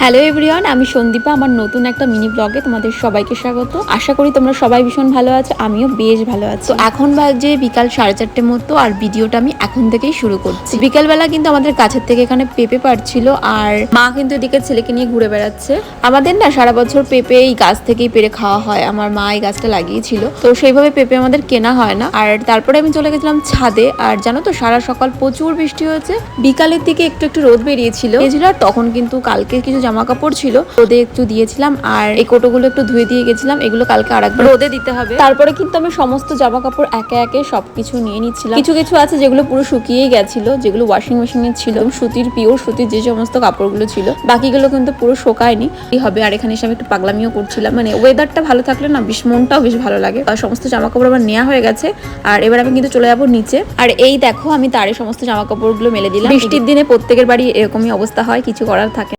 Hello everyone, আমি সন্দীপা। আমার নতুন একটা মিনি ব্লগে তোমাদের সবাইকে স্বাগত। আশা করি তোমরা সবাই ভীষণ ভালো আছো, আমিও বেশ ভালো আছি। তো এখন বাজে বিকাল 4:30 মতো, আর ভিডিওটা আমি এখন থেকেই শুরু করছি। বিকালবেলা কিন্তু আমাদের কাছের থেকে এখানে পেঁপে পাড়ছিল, আর মা কিন্তু এদিকে ছেলেকে নিয়ে ঘুরে বেড়াচ্ছে। আমাদের না সারা বছর পেঁপে এই গাছ থেকেই পেড়ে খাওয়া হয়। আমার মা এই গাছটা লাগিয়েছিল, তো সেইভাবে পেঁপে আমাদের কেনা হয় না। আর তারপরে আমি চলে গেছিলাম ছাদে। আর জানো তো, সারা সকাল প্রচুর বৃষ্টি হয়েছে, বিকালের দিকে একটু একটু রোদ বেরিয়েছিল। আর তখন কিন্তু কালকে কিছু জামা কাপড় ছিল, রোদে একটু দিয়েছিলাম। আর এই কোটোগুলো একটু ধুয়ে দিয়ে গেছিলাম, এগুলো কালকে আরেকবার রোদে দিতে হবে। তারপরে কিন্তু আমি সমস্ত জামা কাপড় একে একে সবকিছু নিয়ে নিচ্ছিলাম। কিছু কিছু আছে যেগুলো পুরো শুকিয়েই গেছিল, যেগুলো ওয়াশিং মেশিনে ছিল, সুতির পিওর সুতির যে সমস্ত কাপড়গুলো ছিল, বাকিগুলো কিন্তু পুরো শোকায়নি। কি হবে, আর এখানে এসে আমি একটু পাগলামিও করছিলাম। মানে ওয়েদারটা ভালো থাকলে না বেশ মনটাও বেশ ভালো লাগে। আর সমস্ত জামা কাপড় আমার নেওয়া হয়ে গেছে, আর এবার আমি কিন্তু চলে যাবো নিচে। আর এই দেখো, আমি তারে সমস্ত জামা কাপড়গুলো মেলে দিলাম। বৃষ্টির দিনে প্রত্যেকের বাড়ি এরকমই অবস্থা হয়, কিছু করার থাকে।